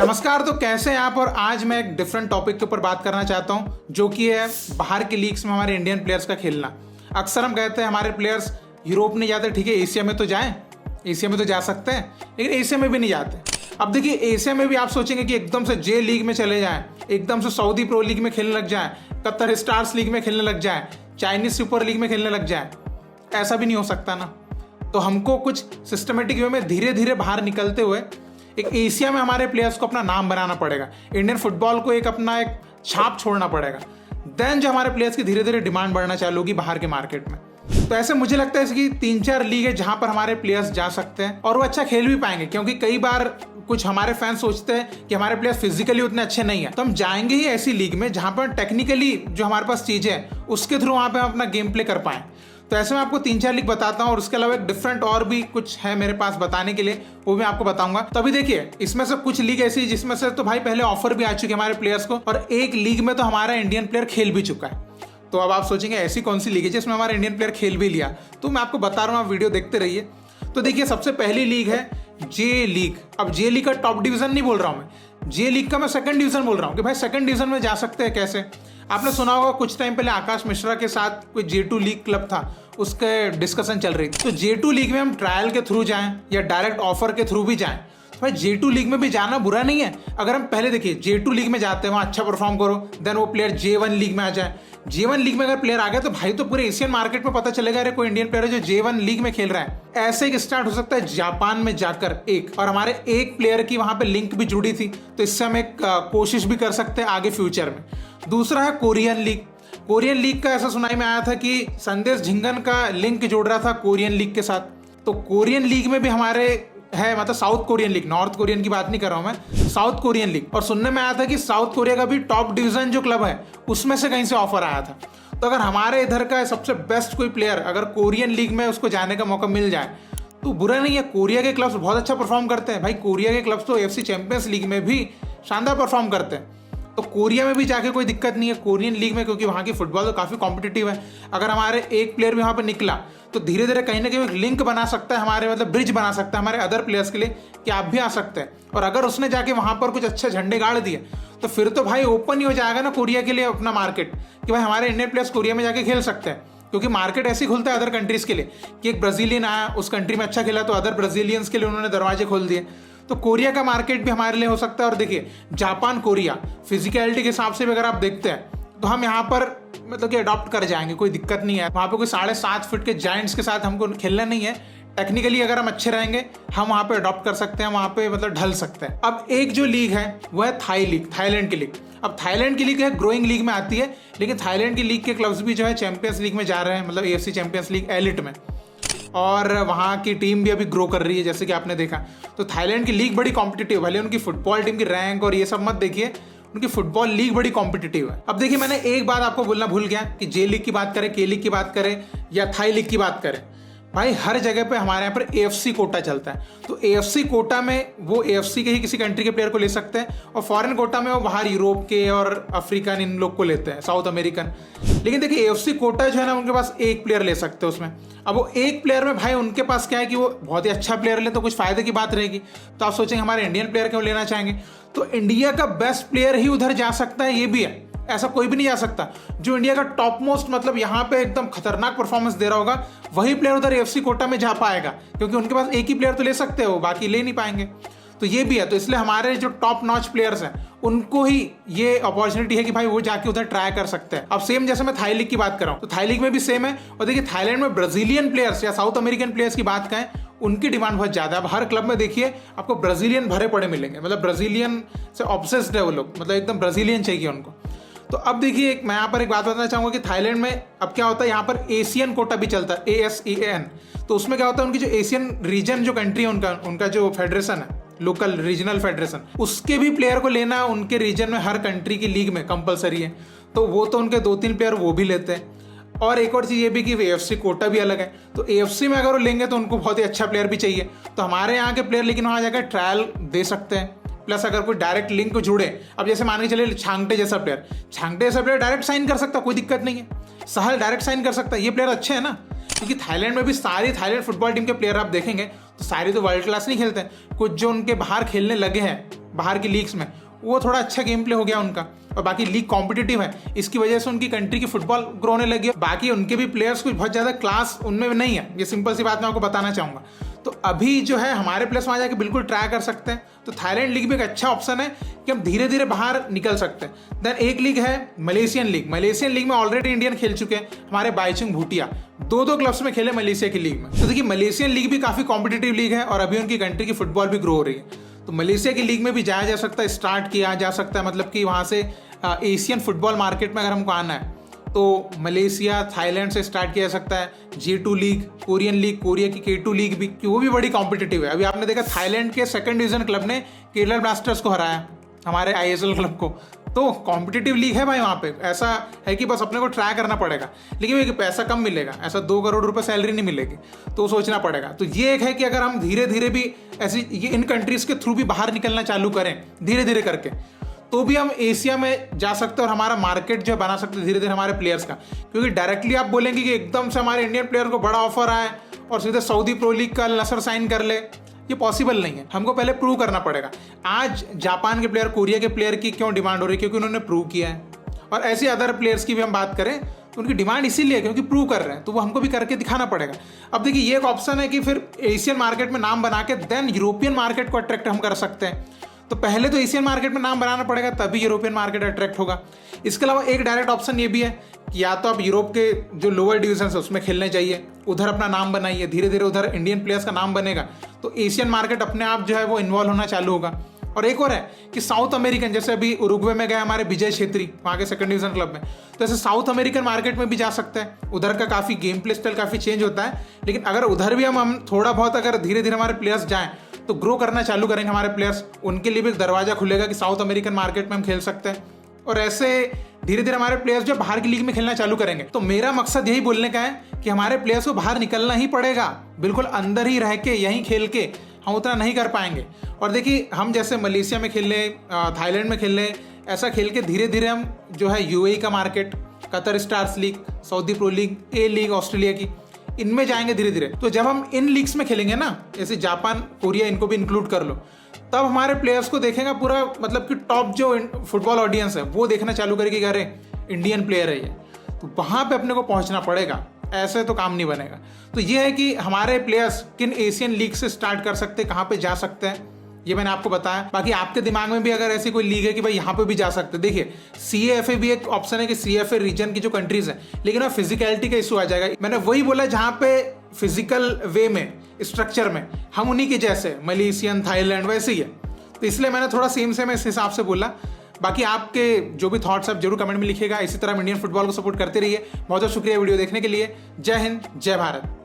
नमस्कार। तो कैसे हैं आप। और आज मैं एक डिफरेंट टॉपिक के ऊपर बात करना चाहता हूं, जो कि है बाहर की लीग्स में हमारे इंडियन प्लेयर्स का खेलना। अक्सर हम कहते हैं हमारे प्लेयर्स यूरोप नहीं जाते, ठीक है एशिया में तो जाएं, एशिया में तो जा सकते हैं, लेकिन एशिया में भी नहीं जाते। अब देखिए एशिया में भी आप सोचेंगे कि एकदम से जे लीग में चले जाएं, एकदम से सऊदी प्रो लीग में खेलने लग जाएं, कतर स्टार्स लीग में खेलने लग जाएं, चाइनीज सुपर लीग में खेलने लग जाएं। ऐसा भी नहीं हो सकता ना। तो हमको कुछ सिस्टमेटिक वे में धीरे धीरे बाहर निकलते हुए एक एशिया में हमारे प्लेयर्स को अपना नाम बनाना पड़ेगा, इंडियन फुटबॉल को अपना एक छाप छोड़ना पड़ेगा। देन जो हमारे प्लेयर्स की धीरे धीरे डिमांड बढ़ना चालू होगी बाहर के मार्केट में। तो ऐसे मुझे लगता है कि 3-4 लीग है जहां पर हमारे प्लेयर्स जा सकते हैं और वो अच्छा खेल भी पाएंगे, क्योंकि कई बार कुछ हमारे फैंस सोचते हैं कि हमारे प्लेयर्स फिजिकली उतने अच्छे नहीं है, तो हम जाएंगे ही ऐसी लीग में जहां पर टेक्निकली जो हमारे पास चीजें हैं उसके थ्रू वहां पर हम अपना गेम प्ले कर पाएं। तो ऐसे मैं आपको 3-4 लीग बताता हूं और उसके अलावा एक डिफरेंट और भी कुछ है मेरे पास बताने के लिए, वो भी आपको बताऊंगा। तो अभी देखिए इसमें से कुछ लीग ऐसी जिसमें से तो भाई पहले ऑफर भी आ चुके हमारे प्लेयर्स को, और एक लीग में तो हमारा इंडियन प्लेयर खेल भी चुका है। तो अब आप सोचेंगे ऐसी कौन सी लीग है जिसमें हमारा इंडियन प्लेयर खेल भी लिया, तो मैं आपको बता रहा हूँ, आप वीडियो देखते रहिए। तो देखिए सबसे पहली लीग है जे लीग। अब जे लीग का टॉप डिवीजन नहीं बोल रहा हूँ मैं, जे लीग का मैं सेकंड डिवीजन बोल रहा हूँ कि भाई सेकंड डिवीजन में जा सकते हैं कैसे। आपने सुना होगा कुछ टाइम पहले आकाश मिश्रा के साथ कोई J2 लीग क्लब था, उसके डिस्कशन चल रही थी। तो J2 लीग में हम ट्रायल के थ्रू जाएं या डायरेक्ट ऑफर के थ्रू भी जाएं, तो भाई J2 लीग में भी जाना बुरा नहीं है। अगर हम पहले देखिए J2 लीग में जाते हैं, वहां अच्छा परफॉर्म करो, देन वो प्लेयर J1 लीग में आ जाए। J1 लीग में अगर प्लेयर आ गया तो भाई तो पूरे एशियन मार्केट में पता चलेगा अरे कोई इंडियन प्लेयर है जो J1 लीग में खेल रहा है। ऐसे एक स्टार्ट हो सकता है जापान में जाकर एक, और हमारे एक प्लेयर की वहां पे लिंक भी जुड़ी थी, तो इससे हम एक कोशिश भी कर सकते हैं आगे फ्यूचर में। दूसरा है कोरियन लीग। कोरियन लीग का ऐसा सुनाई में आया था कि संदेश झिंगन का लिंक जोड़ रहा था कोरियन लीग के साथ। तो कोरियन लीग में भी हमारे है, मतलब south Korean league, north Korean की बात नहीं कर रहा हूं मैं, साउथ कोरियन लीग। और सुनने में आया था कि साउथ कोरिया का भी टॉप डिवीजन जो क्लब है उसमें से कहीं से ऑफर आया था। तो अगर हमारे इधर का सबसे बेस्ट कोई प्लेयर अगर कोरियन लीग में उसको जाने का मौका मिल जाए तो बुरा नहीं है। कोरिया के क्लब्स बहुत अच्छा परफॉर्म करते हैं भाई, कोरिया के क्लब्स तो AFC चैंपियंस लीग में भी शानदार परफॉर्म करते हैं। तो कोरिया में भी जाके कोई दिक्कत नहीं है कोरियन लीग में, क्योंकि वहाँ की फुटबॉल तो काफ़ी कॉम्पिटिटिव है। अगर हमारे एक प्लेयर भी वहाँ पर निकला तो धीरे धीरे कहीं ना कहीं एक लिंक बना सकता है, हमारे मतलब ब्रिज बना सकता है हमारे अदर प्लेयर्स के लिए कि आप भी आ सकते हैं। और अगर उसने जाके वहाँ पर कुछ अच्छे झंडे गाड़ दिए तो फिर तो भाई ओपन ही हो जाएगा ना कोरिया के लिए अपना मार्केट, कि भाई हमारे इंडियन प्लेयर्स कोरिया में जाके खेल सकते हैं। क्योंकि मार्केट ऐसे ही खुलता है अदर कंट्रीज़ के लिए कि एक ब्राज़ीलियन आया, उस कंट्री में अच्छा खेला तो अदर ब्राज़ीलियंस के लिए उन्होंने दरवाजे खोल दिए। तो कोरिया का मार्केट भी हमारे लिए हो सकता है। और देखिए जापान कोरिया फिजिकलिटी के हिसाब से भी अगर आप देखते हैं तो हम यहाँ पर मतलब कि अडॉप्ट कर जाएंगे, कोई दिक्कत नहीं है। वहाँ पे कोई 7.5 फीट के जायंट्स के साथ हमको खेलना नहीं है। टेक्निकली अगर हम अच्छे रहेंगे हम वहाँ पे अडॉप्ट कर सकते हैं, वहाँ पे मतलब ढल सकते हैं। अब एक जो लीग है वो है थाई लीग, थाईलैंड की लीग। अब थाईलैंड की लीग है ग्रोइंग लीग में आती है, लेकिन थाईलैंड की लीग के क्लब्स भी जो है चैंपियंस लीग में जा रहे हैं, मतलब AFC चैंपियंस लीग एलिट में, और वहाँ की टीम भी अभी ग्रो कर रही है जैसे कि आपने देखा। तो थाईलैंड की लीग बड़ी कॉम्पिटिटिव, भले उनकी फुटबॉल टीम की रैंक और ये सब मत देखिए, उनकी फुटबॉल लीग बड़ी कॉम्पिटिटिव है। अब देखिए मैंने एक बात आपको बोलना भूल गया कि जे लीग की बात करें, के लीग की बात करें या थाई लीग की बात करें, भाई हर जगह पे हमारे यहाँ पर AFC कोटा चलता है। तो AFC कोटा में वो AFC के ही किसी कंट्री के प्लेयर को ले सकते हैं, और फॉरेन कोटा में वो बाहर यूरोप के और अफ्रीकन इन लोग को लेते हैं, साउथ अमेरिकन। लेकिन देखिए AFC कोटा जो है ना उनके पास एक प्लेयर ले सकते हैं उसमें। अब वो एक प्लेयर में भाई उनके पास क्या है कि वो बहुत ही अच्छा प्लेयर ले तो कुछ फायदे की बात रहेगी। तो आप सोचेंगे हमारे इंडियन प्लेयर क्यों लेना चाहेंगे, तो इंडिया का बेस्ट प्लेयर ही उधर जा सकता है, ये भी है। ऐसा कोई भी नहीं जा सकता जो इंडिया का टॉप मोस्ट मतलब यहाँ पे एकदम खतरनाक परफॉर्मेंस दे रहा होगा वही प्लेयर उधर AFC कोटा में जा पाएगा, क्योंकि उनके पास एक ही प्लेयर तो ले सकते हो, बाकी ले नहीं पाएंगे। तो ये भी है। तो इसलिए हमारे जो टॉप नॉच प्लेयर्स हैं उनको ही ये अपॉर्चुनिटी है कि भाई वो जाके उधर ट्राई कर सकते हैं। अब सेम जैसे मैं थाई लीग की बात कर रहा हूँ तो थाई लीग में भी सेम है। और देखिए थाईलैंड में ब्राजीलियन प्लेयर्स या साउथ अमेरिकन प्लेयर्स की बात करें, उनकी डिमांड बहुत ज़्यादा है। अब हर क्लब में देखिए आपको ब्राजीलियन भरे पड़े मिलेंगे, मतलब ब्राजीलियन से ऑब्सेस्ड है वो लोग, मतलब एकदम ब्राजीलियन चाहिए उनको। तो अब देखिए मैं यहाँ पर एक बात बताना चाहूँगा कि थाईलैंड में अब क्या होता है, यहाँ पर एशियन कोटा भी चलता है, ASEAN। तो उसमें क्या होता है, उनकी जो एशियन रीजन जो कंट्री है उनका जो फेडरेशन है, लोकल रीजनल फेडरेशन, उसके भी प्लेयर को लेना उनके रीजन में हर कंट्री की लीग में कंपलसरी है। तो वो तो उनके 2-3 प्लेयर वो भी लेते हैं। और एक और चीज़ ये भी कि AFC कोटा भी अलग है, तो AFC में अगर वो लेंगे तो उनको बहुत ही अच्छा प्लेयर भी चाहिए। तो हमारे यहाँ के प्लेयर लेकिन वहाँ जाकर ट्रायल दे सकते हैं। प्लस अगर कोई डायरेक्ट लिंक जुड़े, अब जैसे मान के चलिए छांगटे जैसा प्लेयर डायरेक्ट साइन कर सकता, कोई दिक्कत नहीं है। सहल डायरेक्ट साइन कर सकता है, ये प्लेयर अच्छे हैं ना। क्योंकि थाईलैंड में भी सारी थाईलैंड फुटबॉल टीम के प्लेयर आप देखेंगे तो सारे तो वर्ल्ड क्लास नहीं खेलते हैं। कुछ जो उनके बाहर खेलने लगे हैं बाहर की लीग्स में, वो थोड़ा अच्छा गेम प्ले हो गया उनका, और बाकी लीग कॉम्पिटिटिव है, इसकी वजह से उनकी कंट्री की फुटबॉल ग्रो होने लगी है। बाकी उनके भी प्लेयर्स कुछ बहुत ज़्यादा क्लास उनमें नहीं है, ये सिंपल सी बात मैं आपको बताना चाहूँगा। तो अभी जो है हमारे प्लेयर्स वहाँ जाके बिल्कुल ट्राई कर सकते हैं। तो थाईलैंड लीग भी एक अच्छा ऑप्शन है कि हम धीरे धीरे बाहर निकल सकते हैं। देन एक लीग है मलेशियन लीग। मलेशियन लीग में ऑलरेडी इंडियन खेल चुके हैं, हमारे बाइचुंग भूटिया 2 क्लब्स में खेले मलेशिया की लीग में। तो देखिए मलेशियन लीग भी काफ़ी कॉम्पिटिटिव लीग है और अभी उनकी कंट्री की फुटबॉल भी ग्रो हो रही है। तो मलेशिया की लीग में भी जाया जा सकता है, स्टार्ट किया जा सकता है, मतलब कि वहाँ से एशियन फुटबॉल मार्केट में अगर हमको आना है तो मलेशिया, थाईलैंड से स्टार्ट किया जा सकता है। J2 league, Korean league, Korea की K2 लीग भी, वो भी बड़ी कॉम्पिटिटिव है। अभी आपने देखा थाईलैंड के 2nd डिवीजन क्लब ने केरला ब्लास्टर्स को हराया, हमारे ISL क्लब को। तो कॉम्पिटिटिव लीग है भाई वहाँ पे। ऐसा है कि बस अपने को ट्राई करना पड़ेगा, लेकिन पैसा कम मिलेगा, ऐसा 2 करोड़ रुपए सैलरी नहीं मिलेगी, तो सोचना पड़ेगा। तो ये एक है कि अगर हम धीरे धीरे भी ऐसी इन कंट्रीज़ के थ्रू भी बाहर निकलना चालू करें धीरे धीरे करके, तो भी हम एशिया में जा सकते हैं और हमारा मार्केट जो बना सकते हैं धीरे धीरे हमारे प्लेयर्स का। क्योंकि डायरेक्टली आप बोलेंगे कि एकदम से हमारे इंडियन प्लेयर को बड़ा ऑफर आए और सीधे सऊदी प्रो लीग का नसर साइन कर ले, ये पॉसिबल नहीं है। हमको पहले प्रूव करना पड़ेगा। आज जापान के प्लेयर, कोरिया के प्लेयर की क्यों डिमांड हो रही है? क्योंकि उन्होंने प्रूव किया है। और ऐसे अदर प्लेयर्स की भी हम बात करें तो उनकी डिमांड इसीलिए है क्योंकि प्रूव कर रहे हैं, तो वो हमको भी करके दिखाना पड़ेगा। अब देखिए ये एक ऑप्शन है कि फिर एशियन मार्केट में नाम बना के देन यूरोपियन मार्केट को अट्रैक्ट हम कर सकते हैं। तो पहले तो एशियन मार्केट में नाम बनाना पड़ेगा, तभी यूरोपियन मार्केट अट्रैक्ट होगा। इसके अलावा एक डायरेक्ट ऑप्शन ये भी है कि या तो आप यूरोप के जो लोअर डिवीजन है उसमें खेलने चाहिए, उधर अपना नाम बनाइए, धीरे धीरे उधर इंडियन प्लेयर्स का नाम बनेगा तो एशियन मार्केट अपने आप जो है वो इन्वॉल्व होना चालू होगा। और एक और है कि साउथ अमेरिकन, जैसे अभी उरुग्वे में गए हमारे विजय छेत्री वहाँ के 2nd डिवीजन क्लब में, तो ऐसे साउथ अमेरिकन मार्केट में भी जा सकते हैं। उधर का काफ़ी गेम प्ले स्टाइल काफ़ी चेंज होता है, लेकिन अगर उधर भी हम थोड़ा बहुत अगर धीरे धीरे हमारे प्लेयर्स जाएँ तो ग्रो करना चालू करेंगे हमारे प्लेयर्स, उनके लिए भी एक दरवाजा खुलेगा कि साउथ अमेरिकन मार्केट में हम खेल सकते हैं। और ऐसे धीरे धीरे हमारे प्लेयर्स जो बाहर की लीग में खेलना चालू करेंगे। तो मेरा मकसद यही बोलने का है कि हमारे प्लेयर्स को बाहर निकलना ही पड़ेगा, बिल्कुल अंदर ही रह के यहीं खेल के हम उतना नहीं कर पाएंगे। और देखिए हम जैसे मलेशिया में खेल ले, थाईलैंड में खेल ले, ऐसा खेल के धीरे धीरे हम जो है UAE का market, Qatar stars league, Saudi pro league, A league Australia की, इनमें जाएंगे धीरे धीरे। तो जब हम इन लीग्स में खेलेंगे ना, जैसे जापान, कोरिया, इनको भी इंक्लूड कर लो, तब हमारे प्लेयर्स को देखेगा पूरा, मतलब कि टॉप जो फुटबॉल ऑडियंस है वो देखना चालू करेगी कि अरे इंडियन प्लेयर है ये। तो वहाँ पे अपने को पहुँचना पड़ेगा, ऐसे तो काम नहीं बनेगा। तो ये है कि हमारे प्लेयर्स किन एशियन लीग से स्टार्ट कर सकते हैं, कहाँ पे जा सकते हैं, ये मैंने आपको बताया। बाकी आपके दिमाग में भी अगर ऐसी कोई लीग है कि भाई यहाँ पे भी जा सकते हैं, देखिए CAFA भी एक ऑप्शन है कि CAFA रीजन की जो कंट्रीज है, लेकिन वहाँ फिजिकलिटी का इशू आ जाएगा। मैंने वही बोला जहाँ पे फिजिकल वे में, स्ट्रक्चर में हम उन्हीं के जैसे मलेशियन, थाईलैंड वैसे ही है, तो इसलिए मैंने थोड़ा सेम इस हिसाब से बोला। बाकी आपके जो भी थॉट्स आप जरूर कमेंट में लिखिएगा। इसी तरह इंडियन फुटबॉल को सपोर्ट करते रहिए। बहुत बहुत शुक्रिया वीडियो देखने के लिए। जय हिंद, जय भारत।